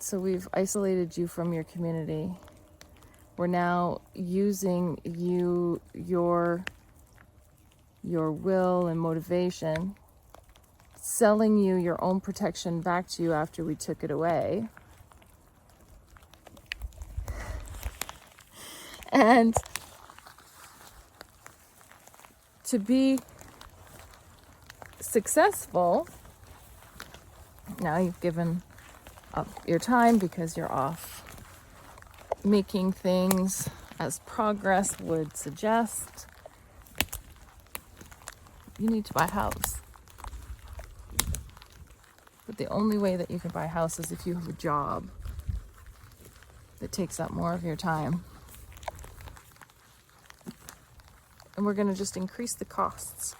So we've isolated you from your community. We're now using your will and motivation, selling you your own protection back to you after we took it away. And to be successful, now you've given up your time because you're off making things as progress would suggest. You need to buy a house. But the only way that you can buy a house is if you have a job that takes up more of your time. And we're going to just increase the costs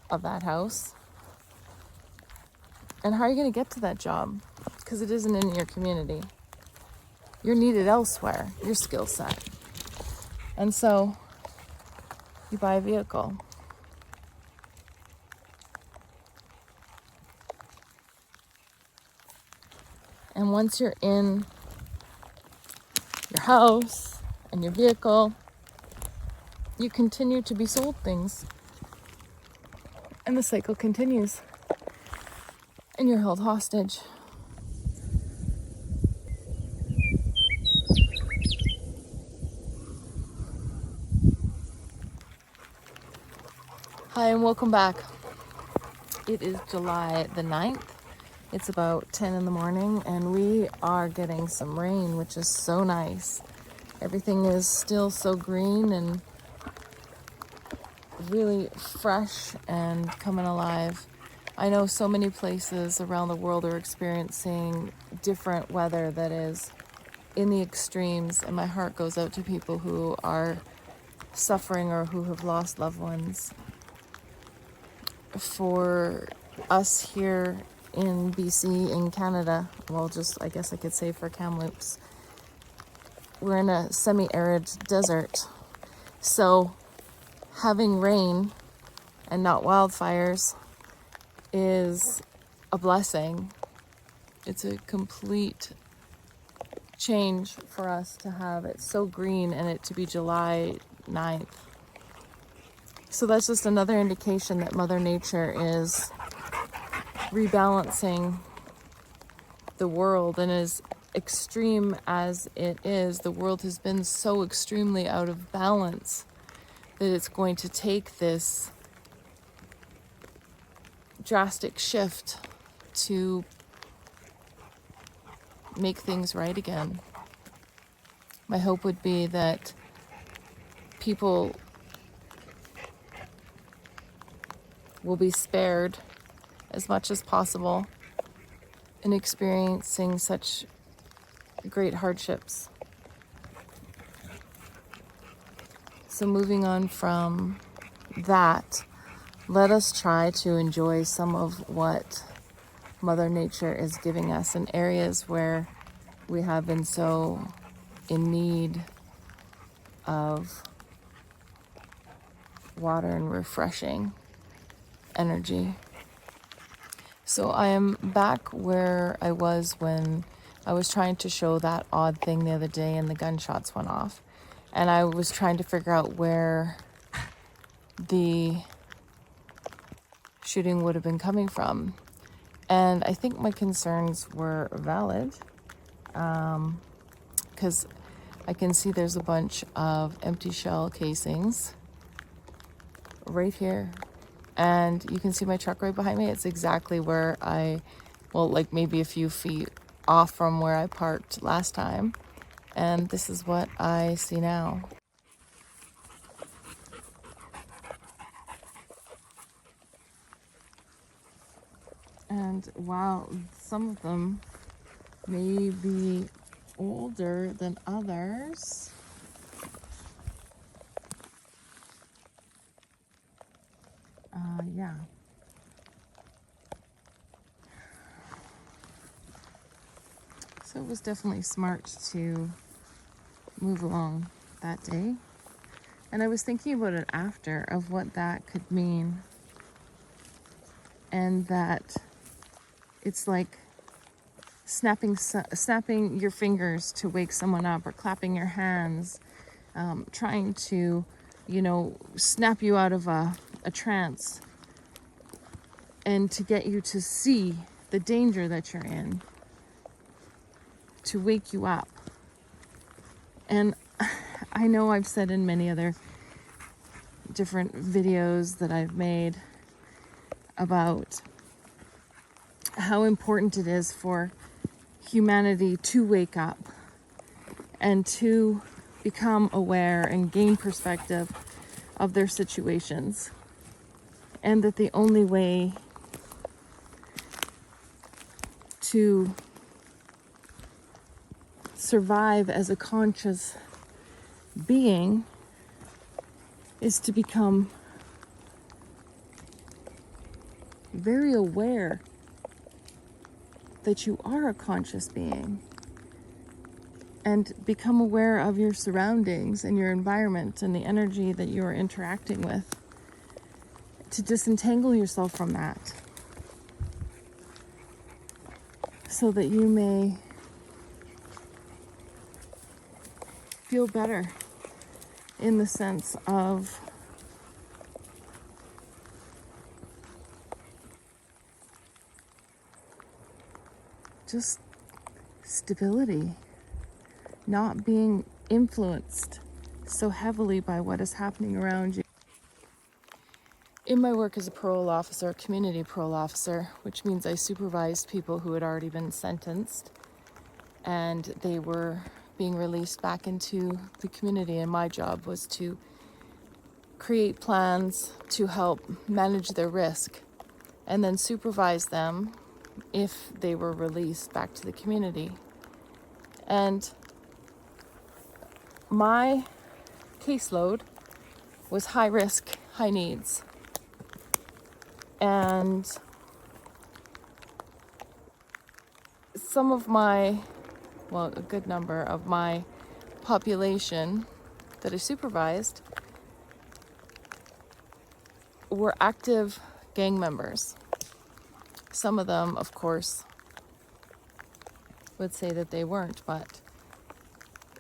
of that house. And how are you going to get to that job? Because it isn't in your community. You're needed elsewhere, your skill set. And so you buy a vehicle. And once you're in your house and your vehicle, you continue to be sold things. And the cycle continues. And you're held hostage. Hi and welcome back. It is July the 9th. It's about 10 in the morning and we are getting some rain, which is so nice. Everything is still so green and really fresh and coming alive. I know so many places around the world are experiencing different weather that is in the extremes, and my heart goes out to people who are suffering or who have lost loved ones. For us here in BC, in Canada, well, just I guess I could say for Kamloops, we're in a semi-arid desert. So having rain and not wildfires is a blessing. It's a complete change for us to have it so green and it to be July 9th. So that's just another indication that Mother Nature is rebalancing the world. And as extreme as it is, the world has been so extremely out of balance that it's going to take this drastic shift to make things right again. My hope would be that people will be spared as much as possible in experiencing such great hardships. So moving on from that, let us try to enjoy some of what Mother Nature is giving us in areas where we have been so in need of water and refreshing energy. So I am back where I was when I was trying to show that odd thing the other day and the gunshots went off. And I was trying to figure out where the shooting would have been coming from. And I think my concerns were valid, because I can see there's a bunch of empty shell casings right here. And you can see my truck right behind me. It's exactly where like maybe a few feet off from where I parked last time. And this is what I see now. And while some of them may be older than others, yeah. So it was definitely smart to move along that day. And I was thinking about it after, of what that could mean. And that it's like snapping your fingers to wake someone up, or clapping your hands, trying to, snap you out of a trance, and to get you to see the danger that you're in, to wake you up. And I know I've said in many other different videos that I've made about how important it is for humanity to wake up and to become aware and gain perspective of their situations, and that the only way to survive as a conscious being is to become very aware that you are a conscious being, and become aware of your surroundings and your environment and the energy that you are interacting with, to disentangle yourself from that, so that you may feel better, in the sense of just stability, not being influenced so heavily by what is happening around you. In my work as a parole officer, community parole officer, which means I supervised people who had already been sentenced and they were being released back into the community, and my job was to create plans to help manage their risk and then supervise them if they were released back to the community. And my caseload was high risk, high needs. And a good number of my population that I supervised were active gang members. Some of them, of course, would say that they weren't, but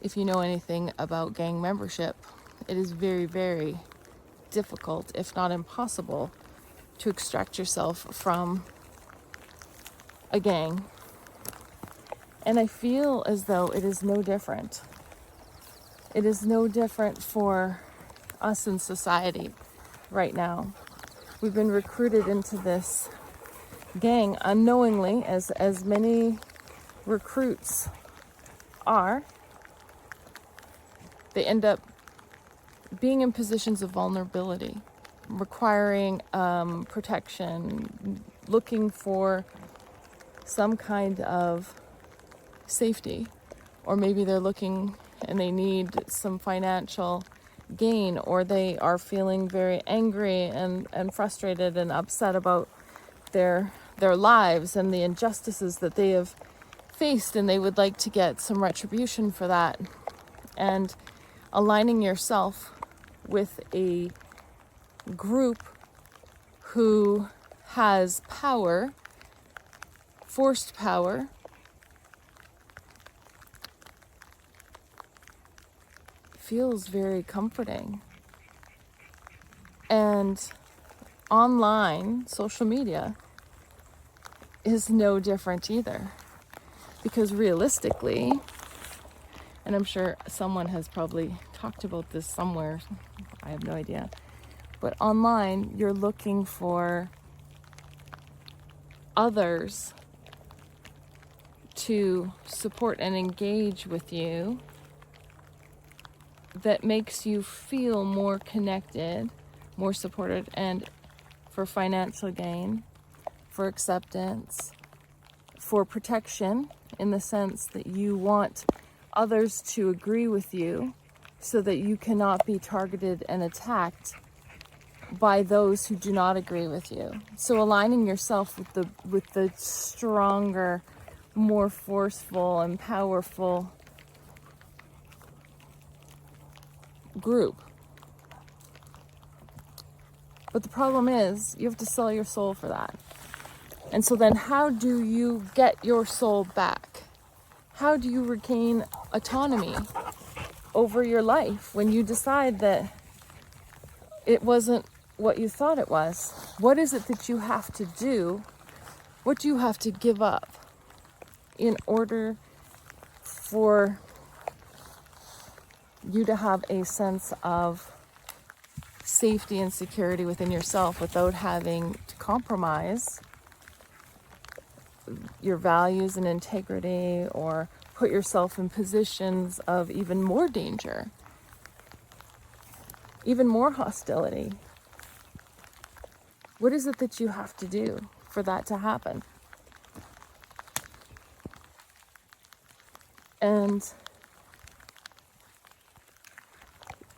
if you know anything about gang membership, it is very, very difficult, if not impossible, to extract yourself from a gang. And I feel as though it is no different. It is no different for us in society right now. We've been recruited into this gang unknowingly, as many recruits are. They end up being in positions of vulnerability, requiring protection, looking for some kind of safety, or maybe they're looking and they need some financial gain, or they are feeling very angry and frustrated and upset about their lives and the injustices that they have faced, and they would like to get some retribution for that. And aligning yourself with a group who has power, forced power, feels very comforting. And online, social media is no different either. Because realistically, and I'm sure someone has probably talked about this somewhere, I have no idea, but online, you're looking for others to support and engage with you that makes you feel more connected, more supported, and for financial gain, for acceptance, for protection, in the sense that you want others to agree with you so that you cannot be targeted and attacked by those who do not agree with you. So aligning yourself with the stronger, more forceful and powerful group. But the problem is, you have to sell your soul for that. And so then how do you get your soul back? How do you regain autonomy over your life when you decide that it wasn't what you thought it was? What is it that you have to do? What do you have to give up in order for you to have a sense of safety and security within yourself without having to compromise your values and integrity or put yourself in positions of even more danger, even more hostility? What is it that you have to do for that to happen? And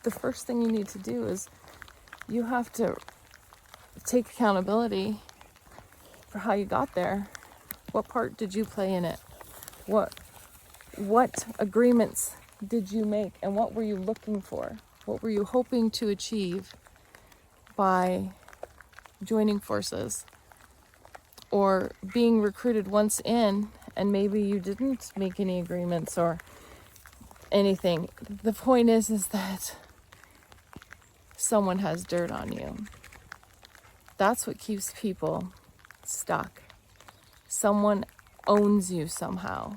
the first thing you need to do is you have to take accountability for how you got there. What part did you play in it? What agreements did you make, and what were you looking for? What were you hoping to achieve by joining forces or being recruited once in, and maybe you didn't make any agreements or anything? The point is that someone has dirt on you. That's what keeps people stuck. Someone owns you somehow,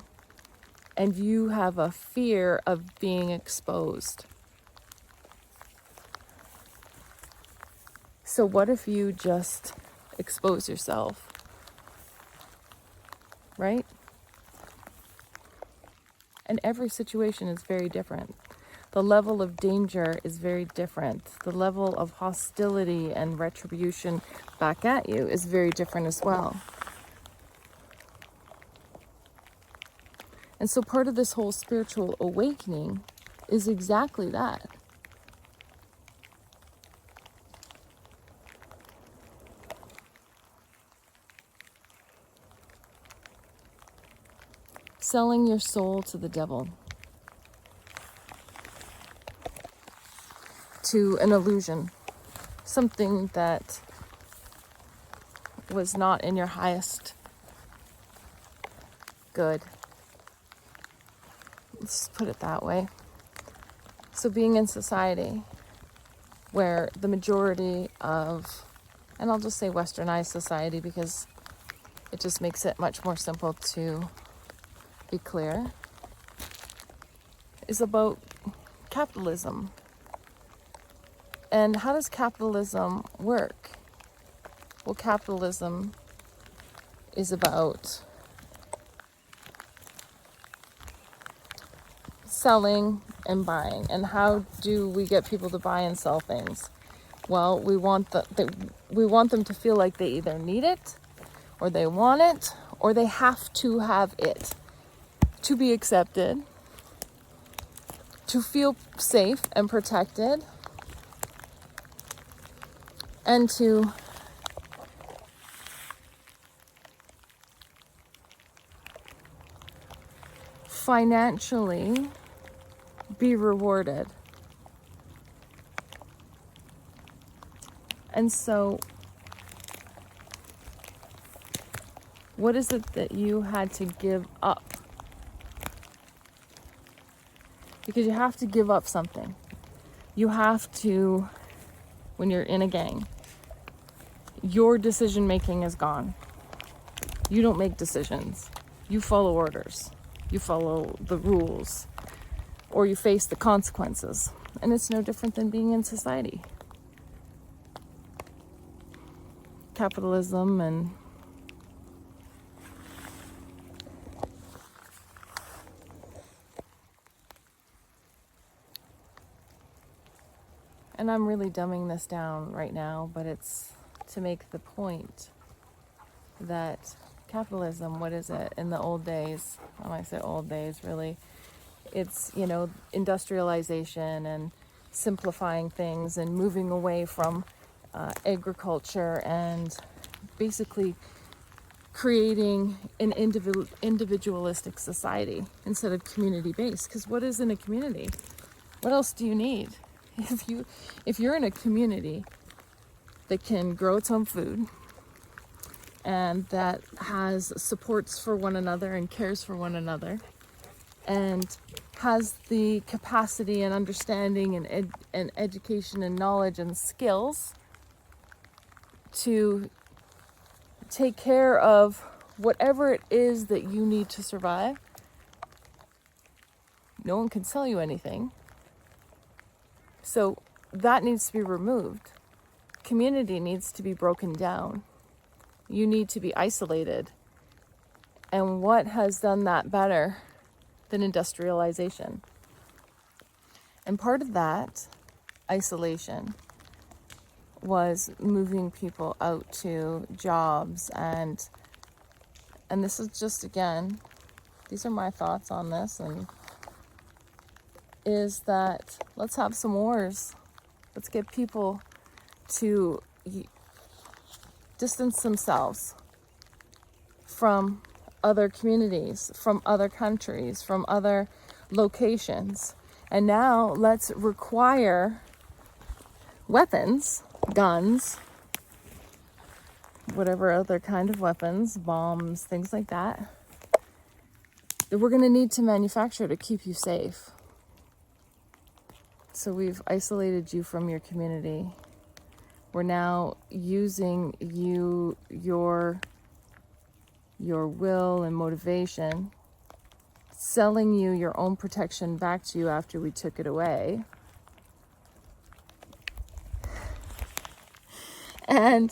and you have a fear of being exposed. So what if you just expose yourself, right? And every situation is very different. The level of danger is very different. The level of hostility and retribution back at you is very different as well. And so part of this whole spiritual awakening is exactly that. Selling your soul to the devil, to an illusion, something that was not in your highest good. Let's put it that way. So being in society where the majority of, and I'll just say Westernized society because it just makes it much more simple to be clear, is about capitalism. And how does capitalism work? Well, capitalism is about selling and buying. And how do we get people to buy and sell things? Well, we want them to feel like they either need it, or they want it, or they have to have it to be accepted, to feel safe and protected, and to financially be rewarded. And so, what is it that you had to give up? Because you have to give up something. You have to, when you're in a gang, your decision making is gone. You don't make decisions. You follow orders. You follow the rules. Or you face the consequences. And it's no different than being in society. Capitalism and I'm really dumbing this down right now, but it's to make the point that capitalism, what is it? In the old days, when I say old days, really, it's, industrialization and simplifying things and moving away from agriculture and basically creating an individualistic society instead of community-based. Because what is in a community? What else do you need? If you're in a community that can grow its own food and that has supports for one another and cares for one another, and has the capacity and understanding and education and knowledge and skills to take care of whatever it is that you need to survive. No one can sell you anything. So that needs to be removed. Community needs to be broken down. You need to be isolated. And what has done that better than industrialization? And part of that isolation was moving people out to jobs, and this is just, again, these are my thoughts on this, and is that let's have some wars. Let's get people to distance themselves from other communities, from other countries, from other locations. And now let's require weapons, guns, whatever other kind of weapons, bombs, things like that, that we're going to need to manufacture to keep you safe. So we've isolated you from your community. We're now using your will and motivation, selling you your own protection back to you after we took it away. And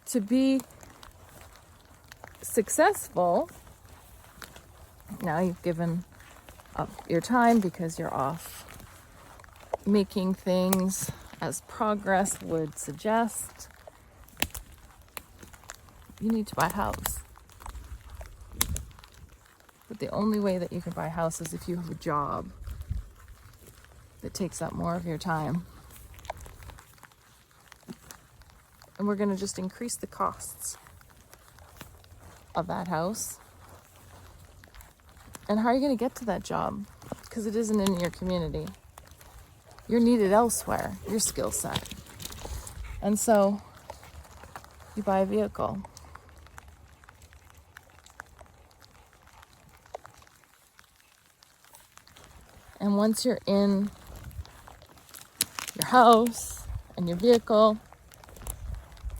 to be successful, now you've given up your time because you're off making things as progress would suggest. You need to buy a house. But the only way that you can buy a house is if you have a job that takes up more of your time. And we're going to just increase the costs of that house. And how are you going to get to that job? Because it isn't in your community. You're needed elsewhere, your skill set. And so you buy a vehicle. And once you're in your house and your vehicle,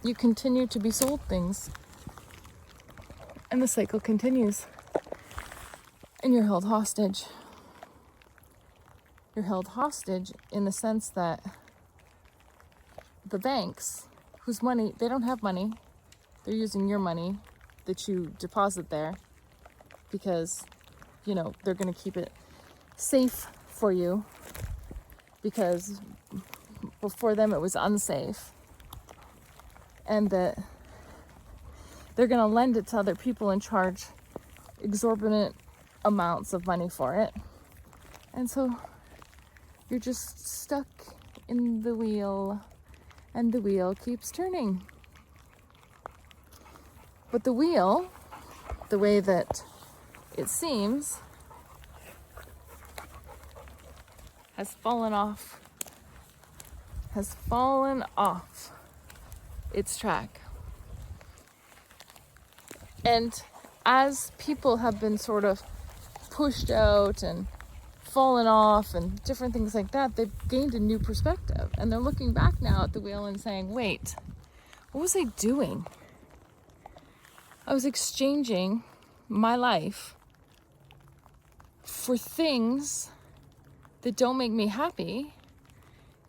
you continue to be sold things. And the cycle continues. And you're held hostage. You're held hostage in the sense that the banks, whose money, they don't have money. They're using your money that you deposit there because, you know, they're going to keep it safe for you because before them it was unsafe. And that they're going to lend it to other people and charge exorbitant amounts of money for it. And so you're just stuck in the wheel, and the wheel keeps turning. But the wheel, the way that it seems, has fallen off its track. And as people have been sort of pushed out and fallen off and different things like that, they've gained a new perspective. And they're looking back now at the wheel and saying, wait, what was I doing? I was exchanging my life for things that don't make me happy.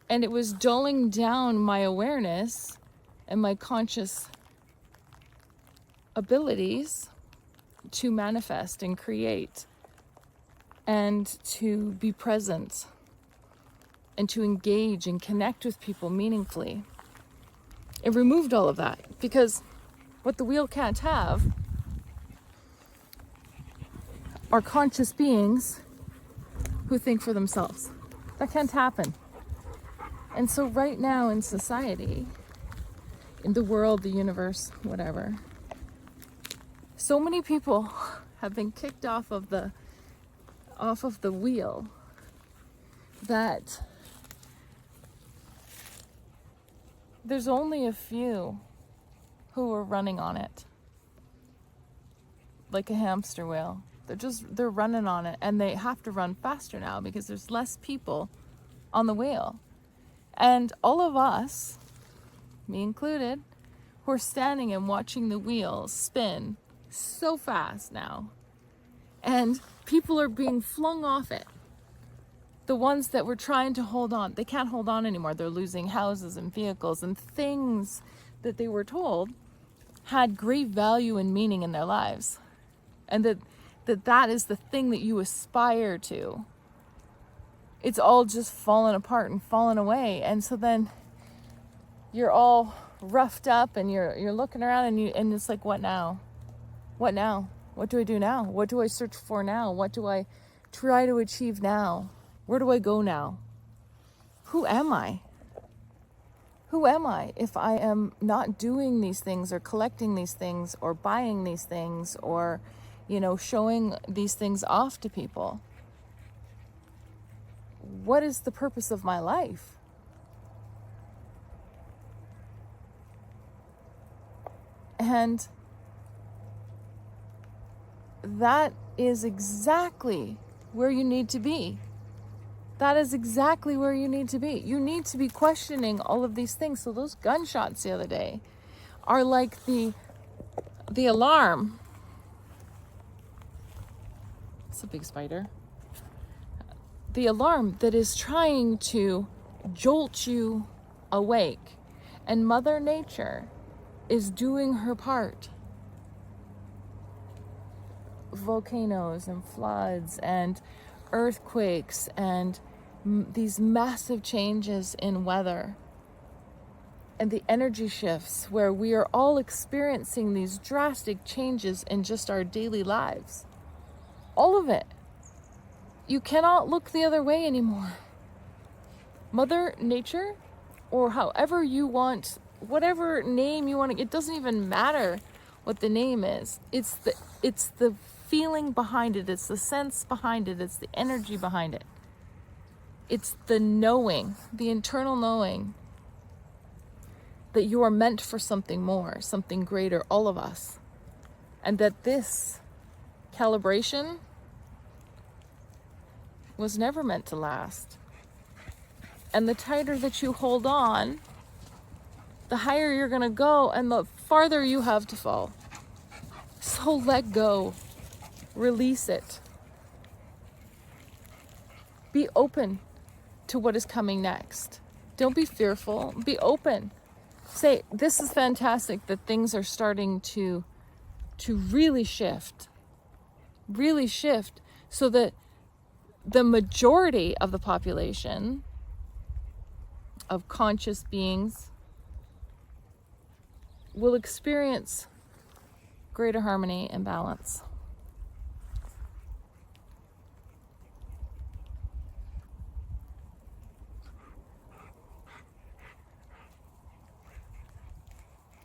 And it was dulling down my awareness and my conscious abilities to manifest and create and to be present and to engage and connect with people meaningfully. It removed all of that because what the wheel can't have are conscious beings who think for themselves. That can't happen. And so right now in society, in the world, the universe, whatever, so many people have been kicked off of the wheel that there's only a few who are running on it. Like a hamster wheel. They're running on it, and they have to run faster now because there's less people on the wheel. And all of us, me included, who are standing and watching the wheels spin so fast now. And people are being flung off it. The ones that were trying to hold on, they can't hold on anymore. They're losing houses and vehicles and things that they were told had great value and meaning in their lives. And that is the thing that you aspire to. It's all just falling apart and falling away. And so then you're all roughed up and you're looking around and it's like, what now? What now? What do I do now? What do I search for now? What do I try to achieve now? Where do I go now? Who am I? Who am I if I am not doing these things or collecting these things or buying these things or, showing these things off to people? What is the purpose of my life? And that is exactly where you need to be. That is exactly where you need to be. You need to be questioning all of these things. So those gunshots the other day are like the alarm. It's a big spider. The alarm that is trying to jolt you awake. And Mother Nature is doing her part. Volcanoes and floods and earthquakes and these massive changes in weather and the energy shifts where we are all experiencing these drastic changes in just our daily lives. All of it. You cannot look the other way anymore. Mother Nature, or however you want, whatever name you want to, it doesn't even matter what the name is. It's the feeling behind it. It's the sense behind it. It's the energy behind it. It's the knowing, the internal knowing that you are meant for something more, something greater, all of us. And that this calibration was never meant to last. And the tighter that you hold on, the higher you're going to go and the farther you have to fall. So let go. Release it. Be open to what is coming next. Don't be fearful. Be open. Say, this is fantastic that things are starting to really shift. Really shift so that the majority of the population of conscious beings will experience greater harmony and balance.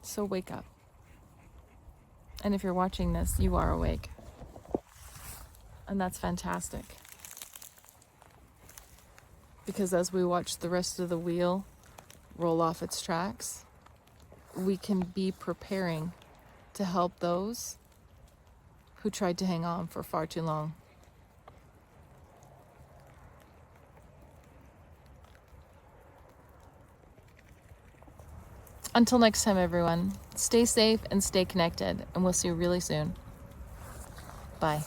So wake up. And if you're watching this, you are awake. And that's fantastic. Because as we watch the rest of the wheel roll off its tracks, we can be preparing to help those who tried to hang on for far too long. Until next time, everyone, stay safe and stay connected, and we'll see you really soon. Bye.